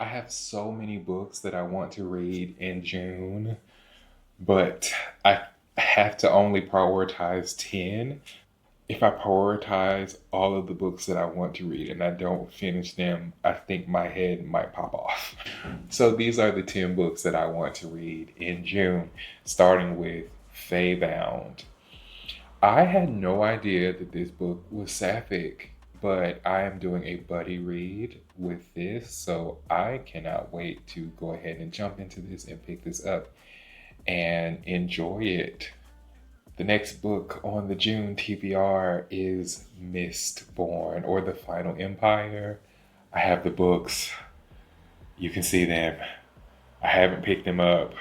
I have so many books that I want to read in June, but I have to only prioritize 10. If I prioritize all of the books that I want to read and I don't finish them, I think my head might pop off. So these are the 10 books that I want to read in June, starting with Faye Bound. I had no idea that this book was sapphic, but I am doing a buddy read with this, so I cannot wait to go ahead and jump into this and pick this up and enjoy it. The next book on the June TBR is Mistborn or The Final Empire. I have the books. You can see them. I haven't picked them up,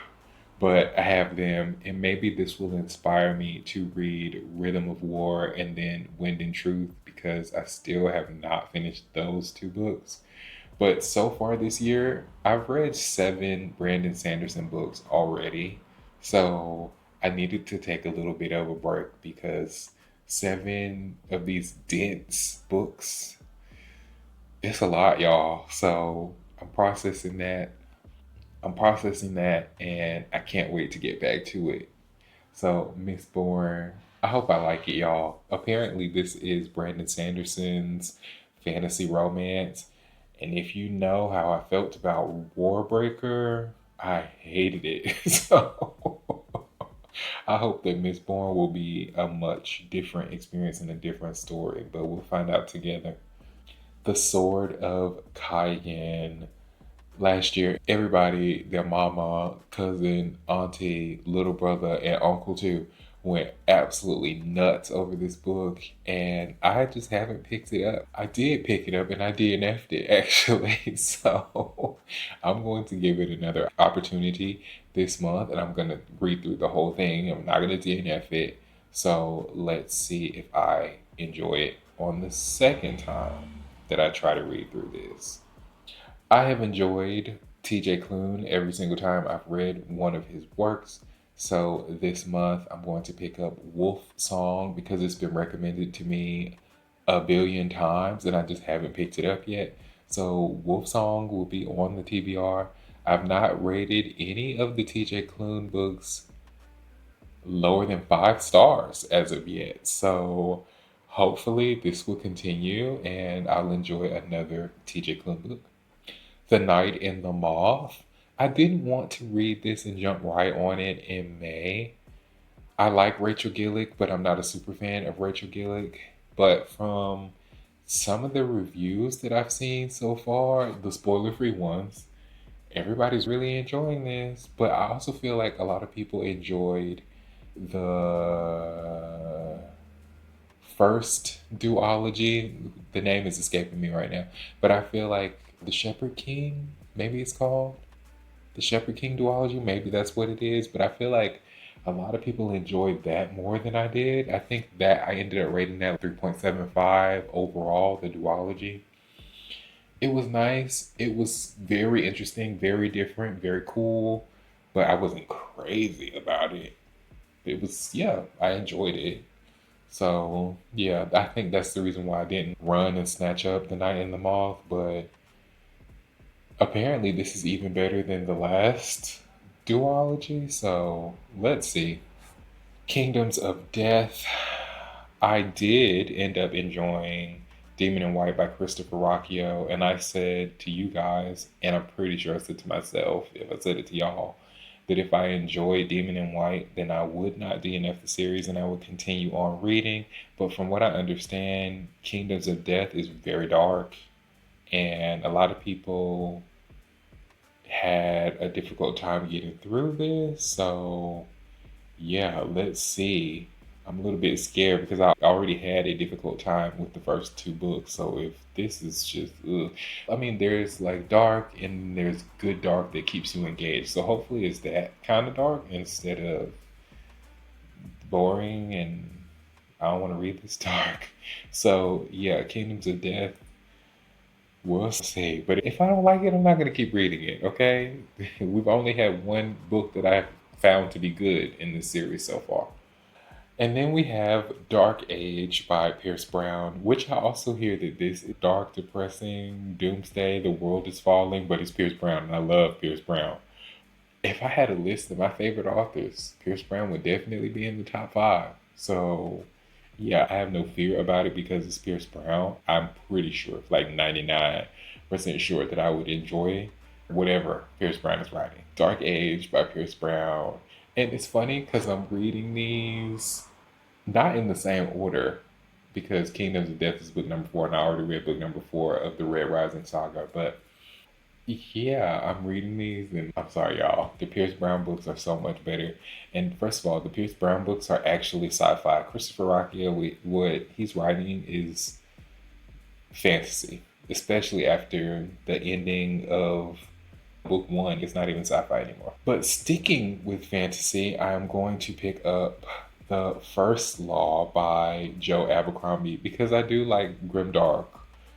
but I have them, and maybe this will inspire me to read Rhythm of War and then Wind and Truth because I still have not finished those two books. But so far this year, I've read 7 Brandon Sanderson books already. So I needed to take a little bit of a break because 7 of these dense books, it's a lot, y'all. So I'm processing that. I'm processing that and I can't wait to get back to it. So, Mistborn, I hope I like it, y'all. Apparently, this is Brandon Sanderson's fantasy romance. And if you know how I felt about Warbreaker, I hated it. So, I hope that Mistborn will be a much different experience and a different story, but we'll find out together. The Sword of Cagan. Last year, everybody, their mama, cousin, auntie, little brother, and uncle too, went absolutely nuts over this book, and I just haven't picked it up. I did pick it up, and I DNF'd it actually, so I'm going to give it another opportunity this month, and I'm going to read through the whole thing. I'm not going to DNF it, so let's see if I enjoy it on the second time that I try to read through this. I have enjoyed TJ Klune every single time I've read one of his works. So this month I'm going to pick up Wolf Song because it's been recommended to me a billion times and I just haven't picked it up yet. So Wolf Song will be on the TBR. I've not rated any of the TJ Klune books lower than 5 stars as of yet. So hopefully this will continue and I'll enjoy another TJ Klune book. The Night in the Moth. I didn't want to read this and jump right on it in May. I like Rachel Gillick, but I'm not a super fan of Rachel Gillick. But from some of the reviews that I've seen so far, the spoiler free ones, everybody's really enjoying this. But I also feel like a lot of people enjoyed the first duology. The name is escaping me right now. But I feel like the Shepherd King, maybe it's called the Shepherd King duology. Maybe that's what it is. But I feel like a lot of people enjoyed that more than I did. I think that I ended up rating that 3.75 overall, the duology. It was nice. It was very interesting, very different, very cool. But I wasn't crazy about it. It was, yeah, I enjoyed it. So, yeah, I think that's the reason why I didn't run and snatch up The Night in the Moth. But apparently, this is even better than the last duology, so let's see. Kingdoms of Death. I did end up enjoying Demon in White by Christopher Rocchio, and I said to you guys, and I'm pretty sure I said to myself, if I said it to y'all, that if I enjoyed Demon in White, then I would not DNF the series and I would continue on reading. But from what I understand, Kingdoms of Death is very dark, and a lot of people had a difficult time getting through this. So, yeah, let's see. I'm a little bit scared because I already had a difficult time with the first 2 books. So, if this is just, ugh. I mean, there's like dark and there's good dark that keeps you engaged. So, hopefully, it's that kind of dark instead of boring and I don't want to read this dark. So, yeah, Kingdoms of Death. We'll see. But if I don't like it, I'm not going to keep reading it, okay? We've only had one book that I've found to be good in this series so far. And then we have Dark Age by Pierce Brown, which I also hear that this is dark, depressing, doomsday, the world is falling, but it's Pierce Brown, and I love Pierce Brown. If I had a list of my favorite authors, Pierce Brown would definitely be in the top five. So, yeah, I have no fear about it because it's Pierce Brown. I'm pretty sure, like 99% sure, that I would enjoy whatever Pierce Brown is writing. Dark Age by Pierce Brown. And it's funny because I'm reading these not in the same order because Kingdoms of Death is book number four, and I already read book number four of the Red Rising saga. But yeah, I'm reading these, and I'm sorry, y'all. The Pierce Brown books are so much better. And first of all, the Pierce Brown books are actually sci-fi. Christopher Rocchio, what he's writing is fantasy, especially after the ending of book one. It's not even sci-fi anymore. But sticking with fantasy, I am going to pick up The First Law by Joe Abercrombie because I do like grimdark.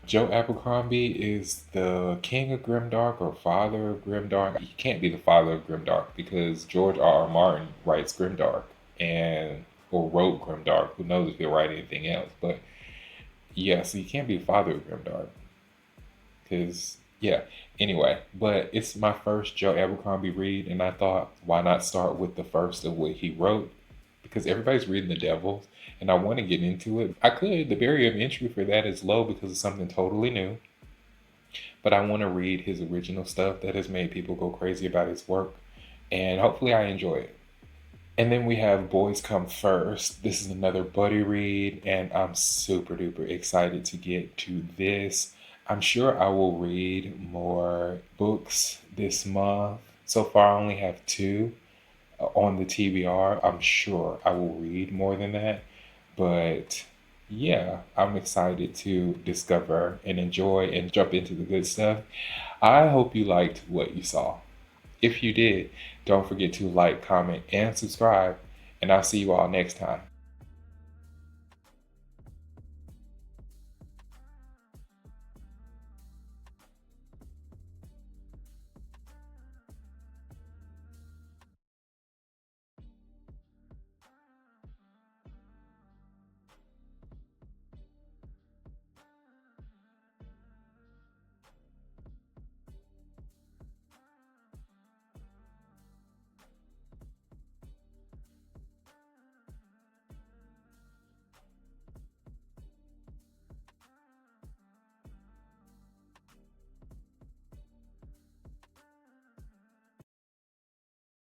Joe Abercrombie is the king of grimdark or father of grimdark. He can't be the father of grimdark because George R. R. Martin writes grimdark and or wrote grimdark. Who knows if he'll write anything else? But yeah, so you can't be the father of grimdark because yeah. Anyway, but it's my first Joe Abercrombie read, and I thought, why not start with the first of what he wrote? Because everybody's reading The Devils, and I want to get into it. I could. The barrier of entry for that is low because it's something totally new, but I want to read his original stuff that has made people go crazy about his work, and hopefully I enjoy it. And then we have Boys Come First. This is another buddy read, and I'm super duper excited to get to this. I'm sure I will read more books this month. So far, I only have two on the TBR. I'm sure I will read more than that. But yeah, I'm excited to discover and enjoy and jump into the good stuff. I hope you liked what you saw. If you did, don't forget to like, comment, and subscribe. And I'll see you all next time.